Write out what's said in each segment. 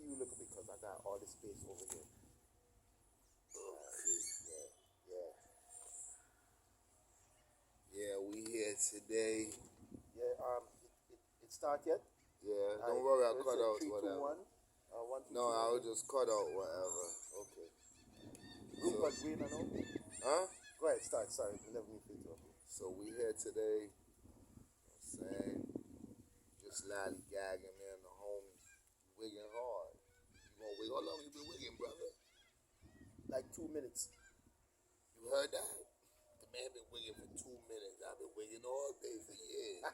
see you look a bit because I got all the space over here. Yeah, yeah, Yeah, we here today. yeah. It start yet? Yeah, Alright, don't worry, I'll so cut it's out three, two, whatever. one. One, two, No, three, I'll one. just cut out whatever. Okay. Rupert Green, I know. Huh? Go ahead, start. Sorry, let me fit up. So we here today, saying, just lollygagging, man, the homie, wigging hard. You gonna wig? How long you been wigging, brother? Like 2 minutes. You heard that? The man been wigging for 2 minutes. I've been wigging all day for years.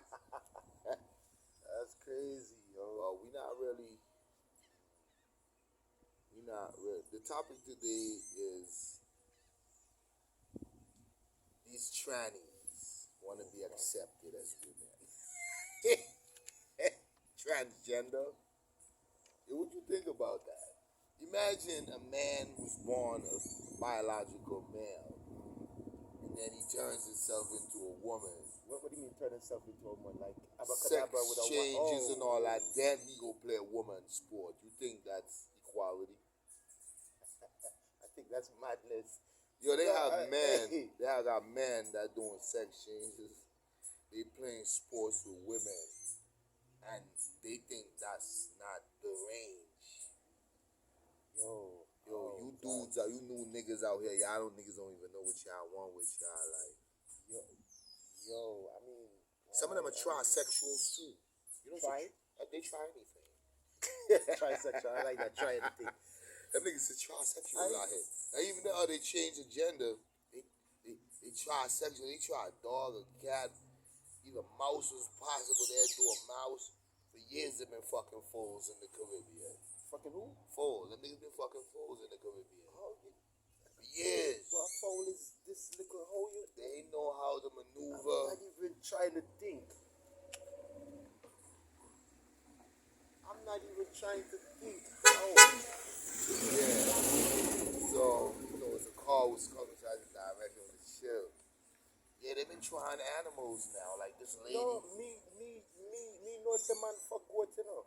That's crazy, yo. Well, the topic today is these trannies want to be accepted as women. Transgender. Yeah, what you think about that? Imagine a man was born a biological male, and then he turns himself into a woman. What do you mean turn himself into a woman? Like Sex abracadabra with a changes and all that. Then he go play a woman sport. You think that's equality? I think that's madness. Yo, they No, have men. hey. They have got men that doing sex changes. They playing sports with women, and they think that's not the range. Yo, You dudes, you new niggas out here, y'all niggas don't even know what y'all want with y'all. Like, I mean, some of them are trisexuals too. You know, try? They try anything. Trisexual. I like that. Try anything. Them niggas are trisexuals out here. Now, even though they change the gender, they trisexual. They try a dog, a cat, even mouse was possible. They'd do a mouse. For years, they've been fucking fools in the Caribbean. Fucking who? Fools. Them niggas been fucking fools in the Caribbean. How For years. what foul is this little hole you? They know how to I'm maneuver. not even trying to think. I'm not even trying to think. Oh. Yeah. So, as a car was coming to the direction of the ship. Yeah, they've been trying animals now. Like this lady. No, me know some man fuck what you know.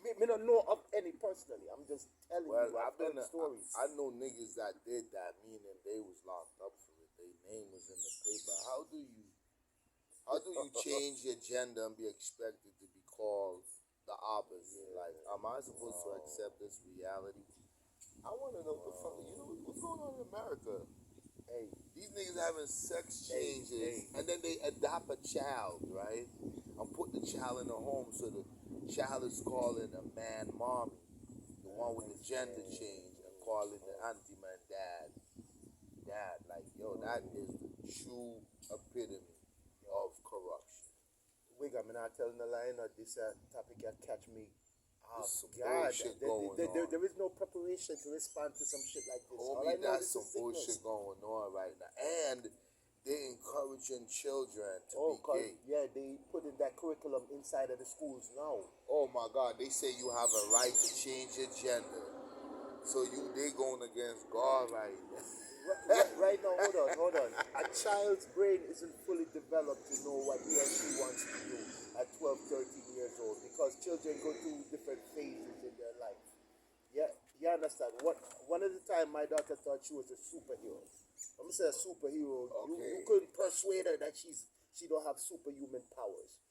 Me don't know of any personally. I'm just telling Well, you. I've heard stories. I know niggas that did that, meaning they was locked up for it. Their name was in the paper. How do you change your gender and be expected to be called the opposite? Like, am I supposed to accept this reality? I want to know what the fuck. You know what's going on in America? Hey, These niggas having sex changes, hey. and then they adopt a child, right? And put the child in a home, so the child is calling a man mommy, the one with the gender change, and calling the auntie man dad. Like, yo, that is the true epitome of corruption. wig, I'm not telling a lie. Or this topic can catch me. Oh, There's some God, bullshit going on. there is no preparation to respond to some shit like this. All I Homie, know that's is some the sickness. bullshit going on right now. And they're encouraging children to be gay. Yeah, they put in that curriculum inside of the schools now. Oh my God, they say you have a right to change your gender. So they going against God right now. Right now, hold on. A child's brain isn't fully developed to know what he or she wants to do at 12, 13 years old because children go through different phases in their life. Yeah, you understand? One of the time, my daughter thought she was a superhero. I'm gonna say a superhero. Okay. You couldn't persuade her that she don't have superhuman powers.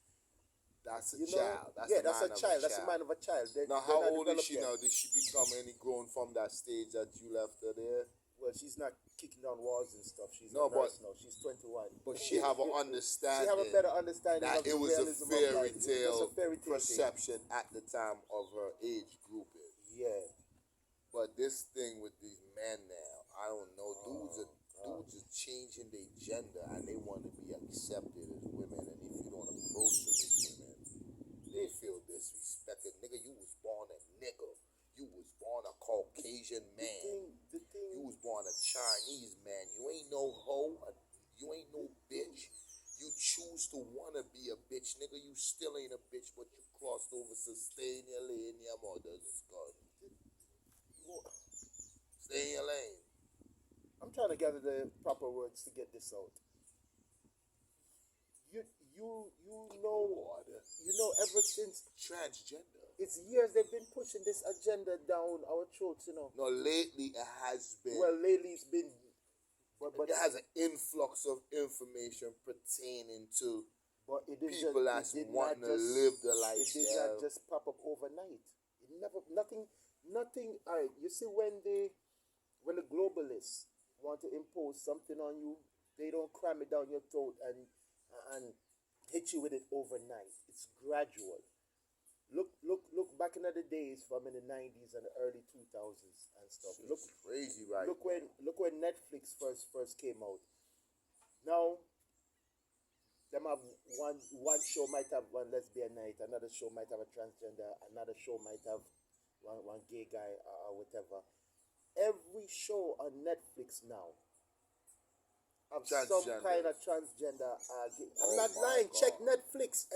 That's a You know? child. That's a child. That's the mind of a child. Now, how old is she now? Did she become any grown from that stage that you left her there? Well, she's not kicking down walls and stuff. She's No, a nurse now. She's 21. But she have an understanding. She have a better understanding that of the it was a realism of fairy life. tale It's a fairy tale perception at the time of her age grouping. Yeah. But this thing with these men now, I don't know. Dudes are changing their gender and they want to be accepted as women. And if you don't approach them as women, they feel disrespected. Nigga, you was born a nigga. You was born a Caucasian man. You was born a Chinese man. You ain't no hoe. You ain't no bitch. You choose to want to be a bitch. Nigga, you still ain't a bitch, but you crossed over, so stay in your lane. Your mother's gun. Stay in your lane. I'm trying to gather the proper words to get this out. You know ever since Transgender. it's years they've been pushing this agenda down our throats, you know. No, lately it has been. Well, lately it's been, but It has an influx of information pertaining to it didn't people just, that's it did wanting not to just, live the it did not lifestyle. just pop up overnight. It never, nothing. All right, you see when the globalists want to impose something on you, they don't cram it down your throat and hit you with it overnight. It's gradual. Look back in the days from in the 90s and the early 2000s and stuff. Look, It's crazy right look when Netflix first came out. Now them have one show might have one lesbian night, another show might have a transgender, another show might have one gay guy or whatever. Every show on Netflix now have some Transgender. kind of transgender. I'm Oh not my lying. God. Check Netflix.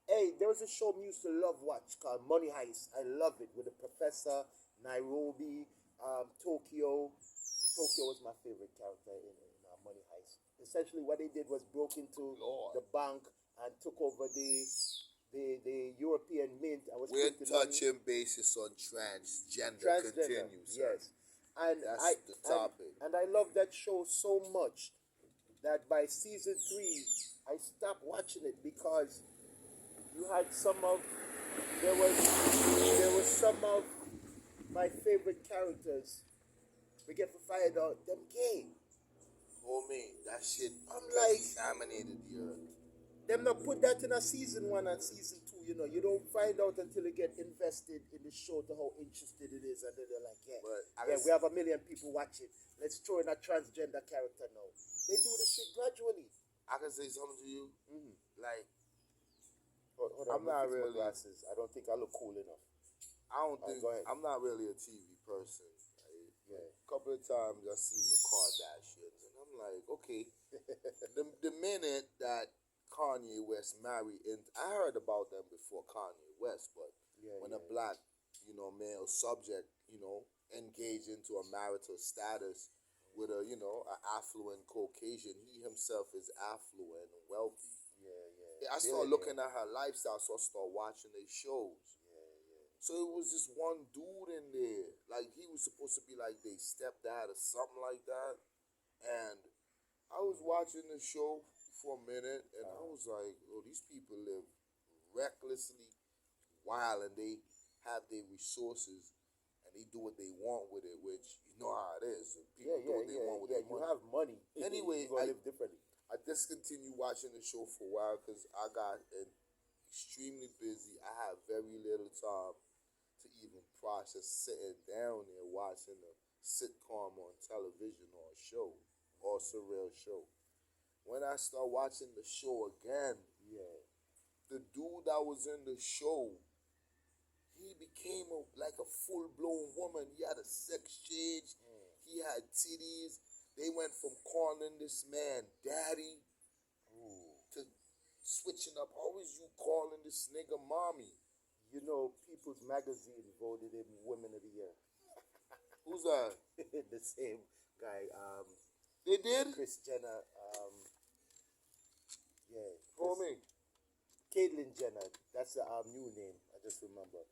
Hey, there was a show we used to love watch called Money Heist. I love it with the professor, Nairobi, Tokyo. Tokyo was my favorite character in Money Heist. Essentially, what they did was broke into Lord. the bank and took over the European mint and was We're printing money. touching basis on transgender. Transgender. Continue, sir. Yes, and That's the topic. and I love that show so much that by season 3, I stopped watching it because you had there was some of my favorite characters. We get to find out them gay. Homie, that shit I'm like, contaminated the earth. them not put that in a season 1 and season 2. You know, you don't find out until you get invested in the show to how interested it is, and then they're like, we have 1 million people watching. Let's throw in a transgender character now. They do this shit gradually. I can say something to you. Mm-hmm. Like, Hold I'm on, not fix my really- glasses. I don't think I look cool enough. I don't think go ahead. I'm not really a TV person. Right? Yeah. A couple of times I've seen the Kardashians, and I'm like, okay, the minute that Kanye West married, and I heard about them before Kanye West, but when a black, male subject, engaged into a marital status with a, an affluent Caucasian, he himself is affluent and wealthy. I started looking at her lifestyle, so I started watching their shows. So it was this one dude in there, like he was supposed to be like their stepdad or something like that. And I was watching the show for a minute, and I was like, oh, these people live recklessly wild, and they have their resources, and they do what they want with it, which you know how it is. People do what they want with their You money. have money. Anyway, you gonna live differently. I discontinued watching the show for a while because I got extremely busy. I had very little time to even process sitting down there watching a sitcom on television or a show or a surreal show. When I start watching the show again, the dude that was in the show, he became like a full-blown woman. He had a sex change. He had titties. They went from calling this man daddy to switching up. How is you calling this nigga mommy? You know, People's Magazine voted him Women of the Year. Who's that? The same guy. They did? Chris Jenner. Homie. Caitlyn Jenner. That's the new name. I just remember.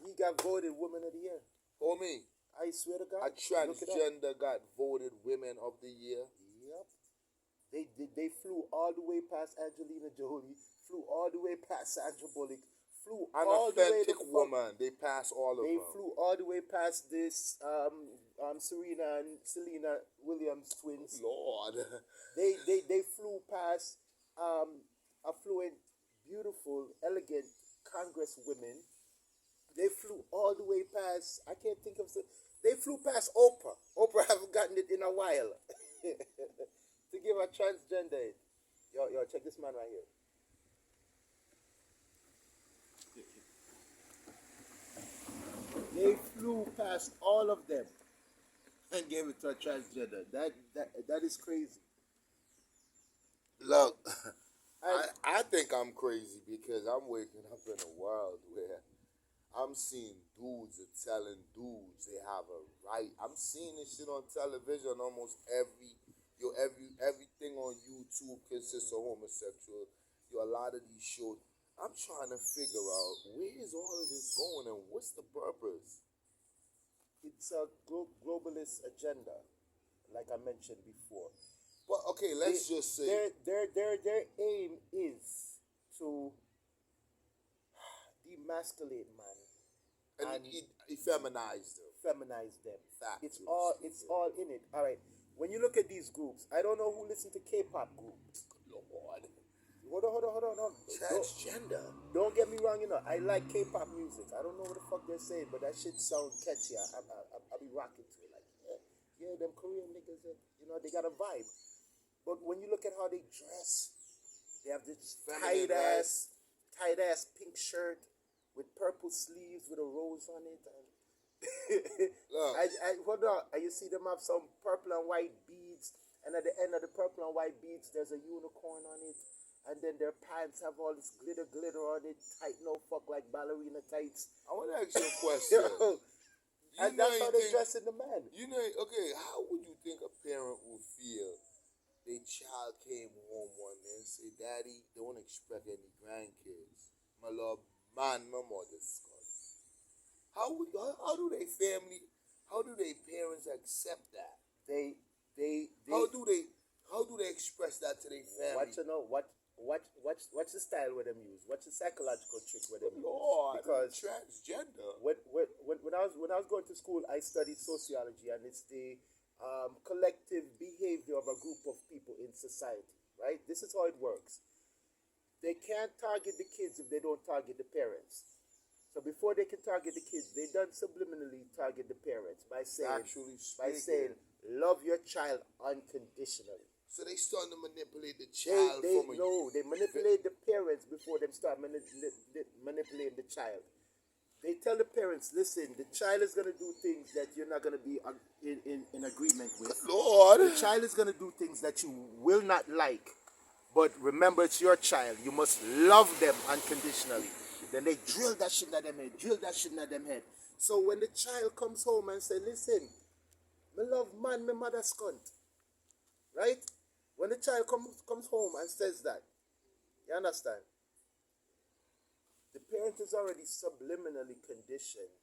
He got voted Woman of the Year. Homie. I swear to God. A transgender got voted Women of the Year. Yep. They flew all the way past Angelina Jolie, flew all the way past Sandra Bullock, flew An all the way authentic woman. They passed all of They them. flew all the way past this Serena and Selena Williams twins. Lord. They flew past affluent, beautiful, elegant Congress women. They flew all the way past. I can't think of. They flew past Oprah. Oprah haven't gotten it in a while. To give a transgender it. Yo, check this man right here. They flew past all of them and gave it to a transgender. That is crazy. Look, I think I'm crazy because I'm waking up in a world where I'm seeing dudes are telling dudes they have a right. I'm seeing this shit on television almost everything on YouTube consists of homosexual. A lot of these shows. I'm trying to figure out where is all of this going and what's the purpose. It's a globalist agenda, like I mentioned before. But okay, let's just say Their aim is to demasculate man and and he feminized them. feminize them. Facts. It's all in it. All right. When you look at these groups, I don't know who listen to K-pop groups. Lord. Hold on. Transgender. Don't get me wrong. I like K-pop music. I don't know what the fuck they're saying, but that shit sounds catchy. I be rocking to it. Like, yeah, them Korean niggas, they got a vibe. But when you look at how they dress, they have this Feminine, tight ass pink shirt with purple sleeves with a rose on it. And Look. hold on. And you see them have some purple and white beads, and at the end of the purple and white beads, there's a unicorn on it. And then their pants have all this glitter on it, tight no fuck like ballerina tights. I want to ask you a question. And that's how they dress in the man. Okay, how would you think a parent would feel? Their child came home one day and say, "Daddy, don't expect any grandkids. My love, man, my mother's gone." How do they parents accept that? They How do they express that to their family? What's the style where them use? What's the psychological trick where them use? Lord, Because transgender. when I was going to school, I studied sociology, and it's the collective behavior of a group of people in society. Right? This is how it works. They can't target the kids if they don't target the parents. So before they can target the kids, they done subliminally target the parents by saying, love your child unconditionally. So they start to manipulate the child They manipulate the parents before they start manipulating the child. They tell the parents, listen, the child is going to do things that you're not going to be in agreement with. Lord. The child is going to do things that you will not like. But remember, it's your child. You must love them unconditionally. Then they drill that shit in them head. So when the child comes home and say, listen, me love man, my mother's cunt. Right? When the child comes home and says that, you understand? The parent is already subliminally conditioned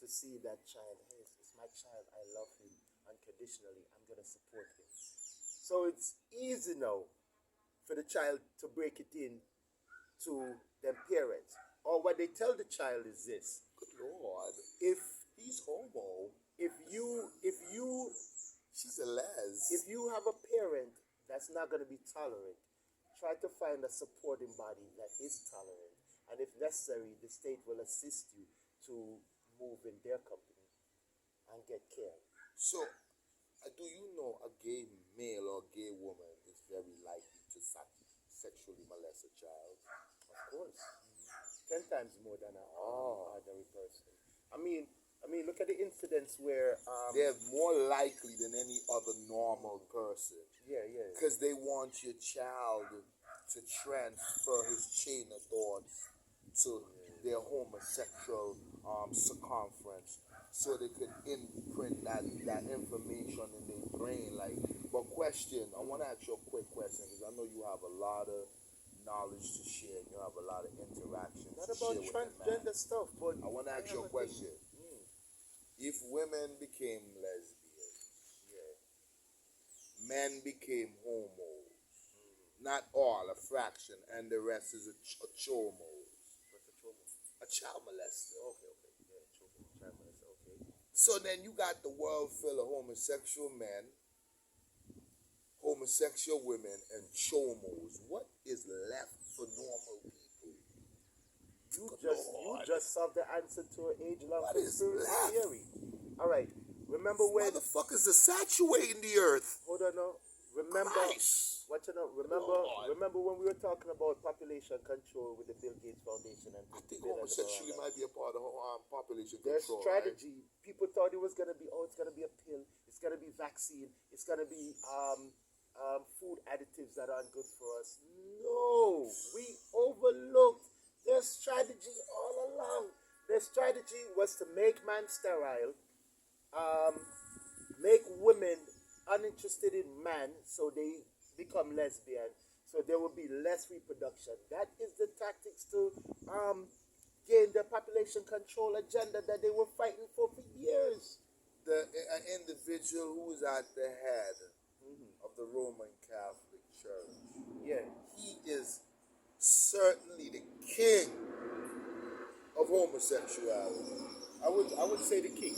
to see that child. Hey, it's my child. I love him unconditionally. I'm going to support him. So it's easy now for the child to break it in to them parents. Or what they tell the child is this: Good Lord, if he's homo, if you she's a les. if you have a parent that's not going to be tolerant, try to find a supporting body that is tolerant, and if necessary, the state will assist you to move in their company and get care. So, do you know a gay male or gay woman is very likely to sexually molest a child? Of course. 10 times more than an ordinary person. I mean, look at the incidents where they're more likely than any other normal person. Yeah. Because they want your child to transfer his chain of thoughts to their homosexual circumference, so they could imprint that information in their brain. But I want to ask you a quick question, because I know you have a lot of knowledge to share. You have a lot of interactions. Not about transgender stuff, but I want to ask you a question. If women became lesbians, men became homos, not all, a fraction, and the rest is a chomos. What's a chomo? A child molester. Okay. Yeah, chomo, child molester. Okay. So then you got the world full of homosexual men, homosexual women, and chomos. What is left for normal people? You just solved the answer to an age-long conspiracy left? theory. All right. Remember when? Motherfuckers are saturating the earth. Hold on now. Remember? Christ. Remember when we were talking about population control with the Bill Gates Foundation and I think homosexuality might be a part of population their control. strategy. Right? People thought it was gonna be it's gonna be a pill, it's gonna be vaccine, it's gonna be food additives that aren't good for us. No, we overlooked their strategy all along. Their strategy was to make man sterile, make women uninterested in man, so they become lesbian, so So there will be less reproduction. That is the tactics to gain the population control agenda that they were fighting for years. An individual who is at the head of the Roman Catholic Church, Yeah. he is certainly the king of homosexuality. I would say the king.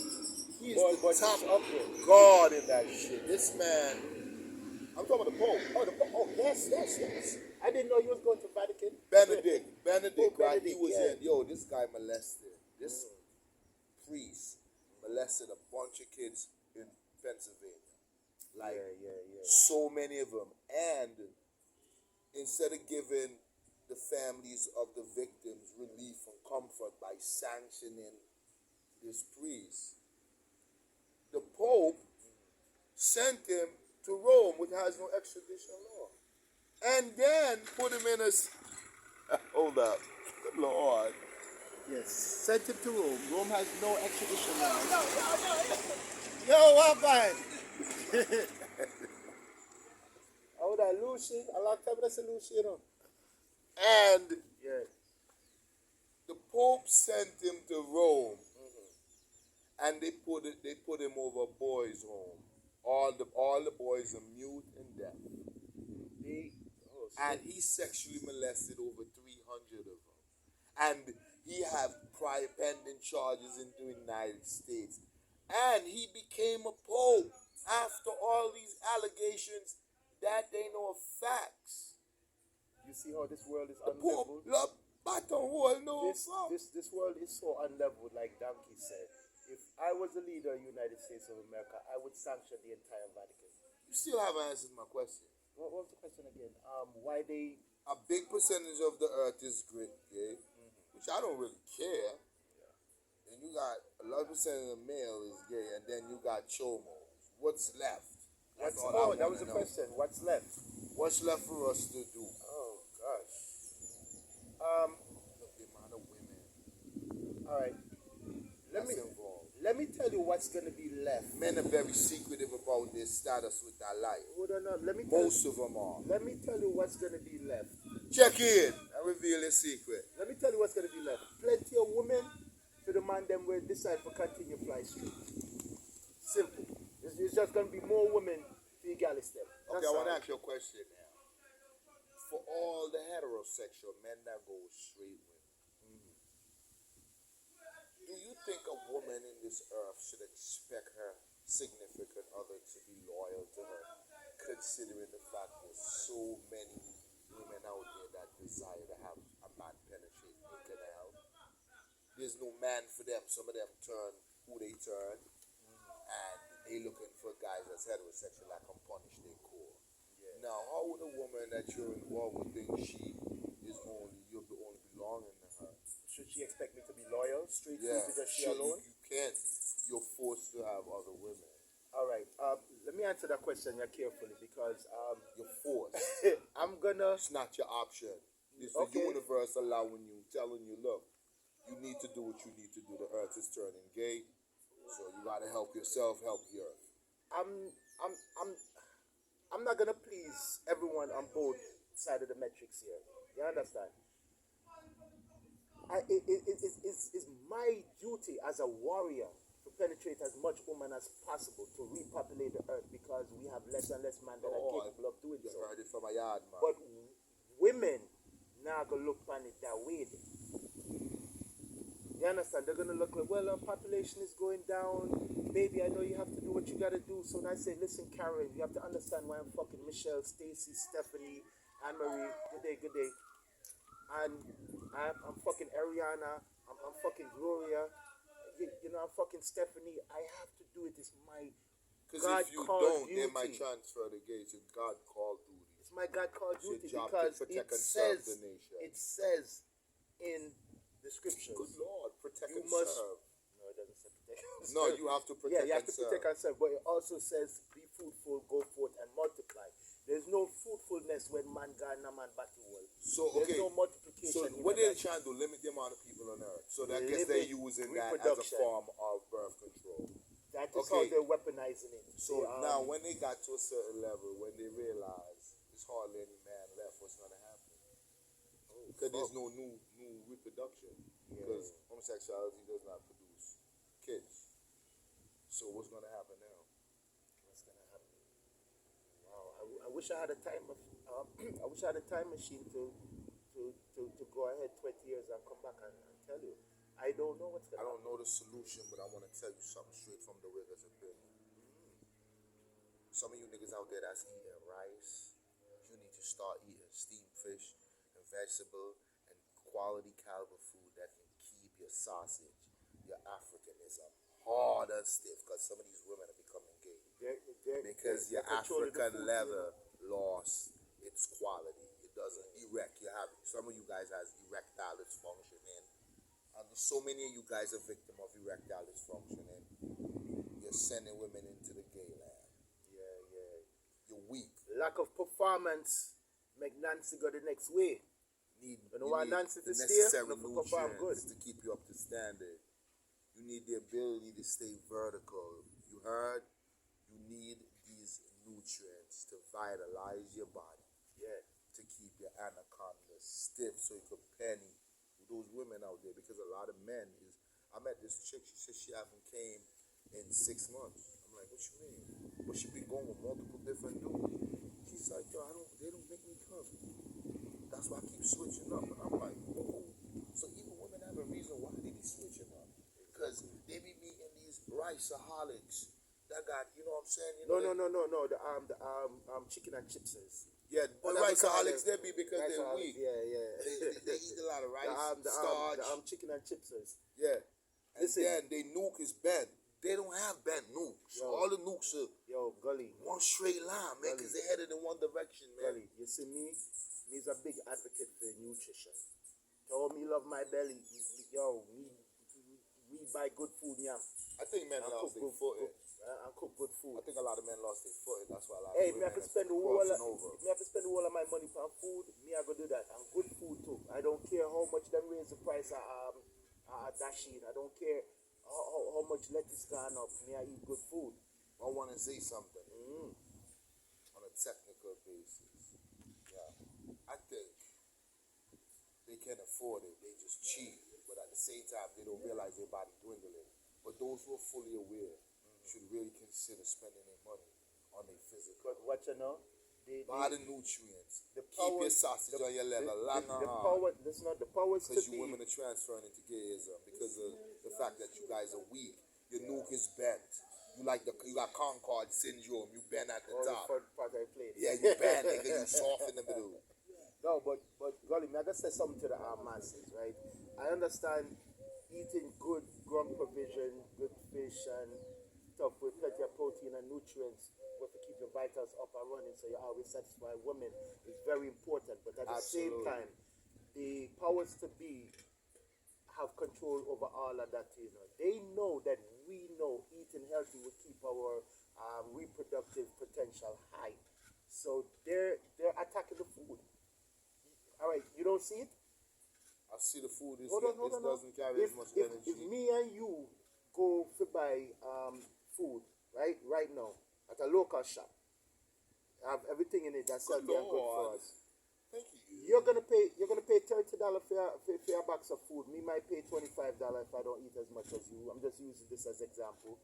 He is But the top he's up there. god in that shit. This man, I'm talking about the Pope. Oh, yes. I didn't know he was going to Vatican. Benedict, Pope right? Benedict, He was yeah. in. Yo, this guy molested. This priest molested a bunch of kids in Pennsylvania. Like, Yeah. so many of them. And instead of giving the families of the victims relief and comfort by sanctioning this priest, the Pope sent him to Rome, which has no extradition law, and then put him in a. Hold up, good Lord. Yes. Sent him to Rome. Rome has no extradition law. Yo, what man? Oh, that Lucy. I like to have Lucy, you know. And Yeah. the Pope sent him to Rome, and they put him over a boys' home. All the boys are mute and deaf, and he sexually molested over 300 of them, and he have prior pending charges in the United States, and he became a pope after all these allegations that they know are facts. You see how this world is The Pope unleveled? love buttonhole no fuck. This world is so unleveled, like Donkey said. If I was the leader of the United States of America, I would sanction the entire Vatican. You still haven't answered my question. What was the question again? Why they? A big percentage of the earth is gay, which I don't really care. And you got 11% of the male is gay, and then you got chomos. What's left? That's all I that wanna was the know. question. What's left? What's left for us to do? Oh gosh. Look, the amount of women All right. that's involved. Let me tell you what's gonna be left. Men are very secretive about their status with their life. Hold on. Most of them are. Let me tell you what's gonna be left. Check in and reveal your secret. Let me tell you what's gonna be left. Plenty of women for the man them will decide for continue fly street. Simple. It's just gonna be more women for you galley step. Okay, I want to ask you a question now. For all the heterosexual men that go with straight women, do you think a woman in this earth should expect her significant other to be loyal to her, considering the fact there's so many women out there that desire to have a man penetrate their canal? There's no man for them. Some of them turn who they turn, and they looking for guys that's heterosexual that can punish their core. Now, how would a woman that you're involved with think you'll be only belonging to her? Should she expect me to be loyal, straight Yeah, through to just she sure, alone? you can't. You're forced to have other women. All right. Let me answer that question here carefully because You're forced. I'm gonna. It's not your option. It's Okay. the universe allowing you, telling you, look, you need to do what you need to do. The earth is turning gay, so you gotta help yourself, help the earth. I'm not gonna please everyone on both sides of the metrics here. You understand? It's my duty as a warrior to penetrate as much woman as possible to repopulate the earth because we have less and less men that are capable of doing You so. heard it from a yard, man. But women now gonna look on it that way. You understand? They're gonna look like, well, our population is going down. Baby, I know you have to do what you gotta do. So I say, listen, Karen, you have to understand why I'm fucking Michelle, Stacy, Stephanie, Anne Marie. Good day. And I'm fucking Ariana. I'm fucking Gloria. You know, I'm fucking Stephanie. I have to do it. It's my Because God if you called don't, duty. they might transfer the gates. It's God called duty. It's my God called It's your duty job to because protect it and serve says the nation. it says in the scriptures. Good Lord, protect You and must- serve. No, it doesn't say protect. and No, serve. you have to Yeah, protect you have and to protect serve. and serve, but it also says be fruitful, go forth and multiply. There's no fruitfulness when man got a man battle wall. So, There's okay. no multiplication. So in what that. they're trying to do, limit the amount of people on earth. So I guess they're Limit using that as a reproduction. form of birth control. That is how Okay. they're weaponizing it. So now when they got to a certain level, when they realized there's hardly any man left what's gonna happen. Oh, Because there's fuck. no new reproduction. Yeah. Because homosexuality does not produce kids. So what's gonna happen now? What's gonna happen? Wow. I wish I had a time. I wish I had a time machine to go ahead 20 years and come back and tell you. I don't know what's I gonna don't happen. know the solution, but I want to tell you something straight from the riggers' opinion. Some of you niggas out there that's eating rice, you need to start eating steamed fish and vegetable and quality caliber food that can keep your sausage, your Africanism hard and stiff. Because some of these women are becoming gay. Because your controlling the African food, leather lost its quality. It doesn't erect. You have some of you guys has erectile dysfunction, and so many of you guys are victim of erectile dysfunction, and you're sending women into the gay land. Yeah, yeah. You're weak. Lack of performance make Nancy go the next way. You know why need Nancy the to stay? necessary Not to perform good. nutrients to keep you up to standard. You need the ability to stay vertical. You heard? You need these nutrients to vitalize your body. Yeah. To keep your anaconda stiff so you can penny those women out there, because a lot of men is. I met this chick. She said she haven't came in 6 months. I'm like, what you mean? Well, she been going with multiple different dudes. She's like, yo, they don't make me come. That's why I keep switching up. And I'm like, whoa. So even women have a reason why they be switching up, because they be meeting these riceaholics that got, you know what I'm saying? You know, No. The chicken and chipses. Yeah, the riceaholics, they be because they're weak. Yeah. They eat a lot of rice, the starch. chicken and chipses. Yeah. And Listen. then they nuke is bent. They don't have bent nukes. Yo. All the nukes are Gully. one straight line, man, because they're headed in one direction, man. Gully, you see me's a big advocate for nutrition. Tell me love my belly. We buy good food, yeah. I think men lost their footing. And cook good food. I think a lot of men lost their footing. That's why a lot Hey, of me women have to spend the whole over. me have to spend the whole of my money for food. Me I go do that, and good food too. I don't care how much them raise the price of dashing. I don't care how much lettuce gone up. Me I eat good food. I want to say something on a technical basis. Yeah, I think they can afford it. They just cheap, but at the same time, they don't realize their body dwindling. But those who are fully aware should really consider spending their money on their physical. But what you know, buy the nutrients. The keep your sausage on your level long and hard. Power, that's not the power. Because you women are transferring into gayism because of the fact that you guys are weak. Your nuke is bent. You got Concord syndrome. You bend at the top. The part I played. Yeah, you bend, nigga. You soft in the middle. No, but golly, me I just say something to the masses, right? I understand eating good ground provision, good fish and stuff with plenty of protein and nutrients to keep your vitals up and running so you always satisfy women is very important. But at the same time, the powers to be have control over all of that. They know that we know eating healthy will keep our reproductive potential high. So they're attacking the food. All right, you don't see it? I see the food. Doesn't carry as much energy. If me and you go to buy food right now at a local shop, have everything in it that's healthy and good for us. Thank you. You're gonna pay $30 for your box of food. Me might pay $25 if I don't eat as much as you. I'm just using this as example.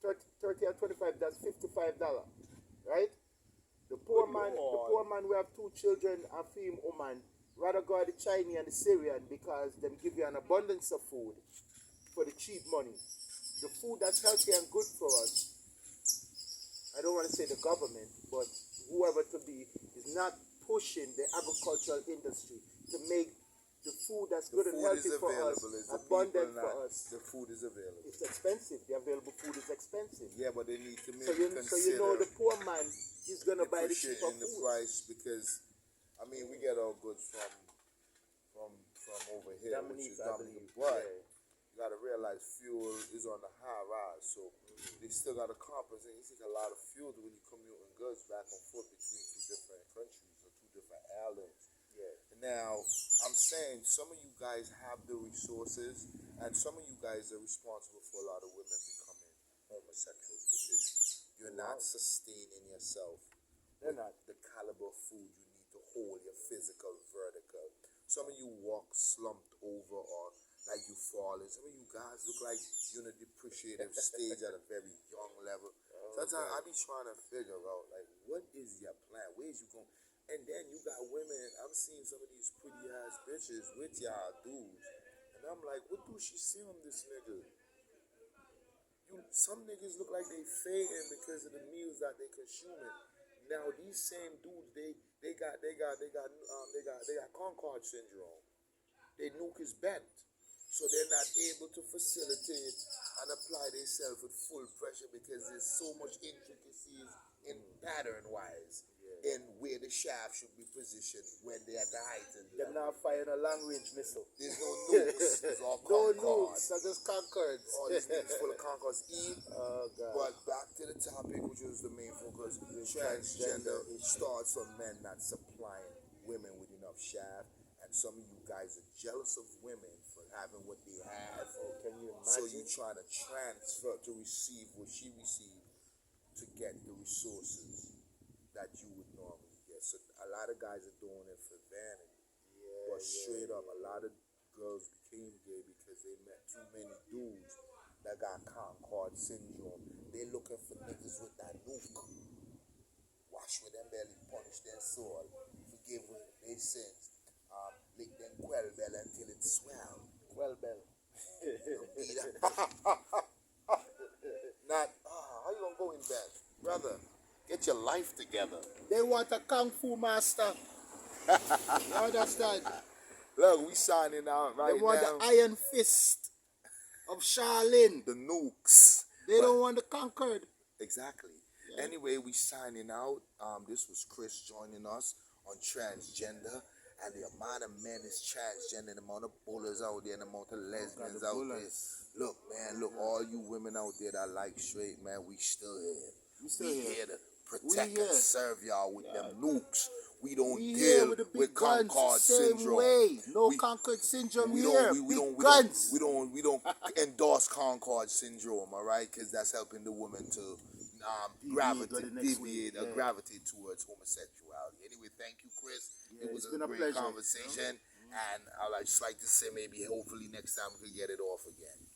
30 and 25, that's $55, right? The poor man who have 2 children and feed woman rather go at the Chinese and the Syrian because them give you an abundance of food for the cheap money. The food that's healthy and good for us, I don't want to say the government, but whoever to be, is not pushing the agricultural industry to make the food that's good and healthy for us, abundant for us. The food is available. It's expensive. The available food is expensive. Yeah, but they need to So you know the poor man is going to buy the cheaper food. The price because, I mean, we get our goods from over here, which is Dominican. But you got to realize fuel is on the high rise, so they still got to compensate. It's like a lot of fuel when you commuting goods back and forth between 2 different countries or 2 different islands. Yeah. Now, I'm saying some of you guys have the resources, and some of you guys are responsible for a lot of women becoming homosexuals because you're not sustaining yourself. They're not. The caliber of food you need to whole, your physical, vertical. Some of you walk slumped over or like you falling. Some of you guys look like you're in a depreciative stage at a very young level. Sometimes I be trying to figure out, like, what is your plan? Where's you going? And then you got women. I'm seeing some of these pretty ass bitches with y'all dudes, and I'm like, what do she see on this nigga? Some niggas look like they fading because of the meals that they consuming. Now these same dudes, they got Concord syndrome. Their nuke is bent, so they're not able to facilitate and apply themselves with full pressure because there's so much intricacies in pattern wise in where the shaft should be positioned when they're at the height. They're not firing a long range missile. There's no nukes. It's all No Concord. nukes, they're just Concords. All these niggas full of Concords. Oh, God. But back to the topic, which was the main focus, transgender. It starts from men not supplying women with enough shaft, and some of you guys are jealous of women for having what they have. Oh, can you imagine? So you're trying to transfer to receive what she received to get the resources that you would normally get. So a lot of guys are doing it for vanity. But straight up, a lot of girls became gay because they met too many dudes that got Concord syndrome. They looking for niggas with that nuke. Wash with them belly, punish their soul, forgive their sins, lick them quell bell until it swell. Well, Bell. Not, how you gonna go in bed? Brother, get your life together. They want a Kung Fu master. You understand? Look, we signing out right now. They want the Iron Fist of Charlene. The nukes. They don't want the Concord. Exactly. Yeah. Anyway, we signing out. This was Chris joining us on transgender. And the amount of men is transgender, the amount of bullers out there, the amount of lesbians out there. Look, man, all you women out there that like straight, man, we still here. We here to protect and serve y'all with them nukes. We don't deal with Concord syndrome. Way. No Concord syndrome here. We don't endorse Concord syndrome, all right? Because that's helping the woman to gravitate towards homosexuality. Anyway, thank you, Chris. Yeah, it was a great pleasure. conversation, and I'd just like to say maybe hopefully next time we can get it off again.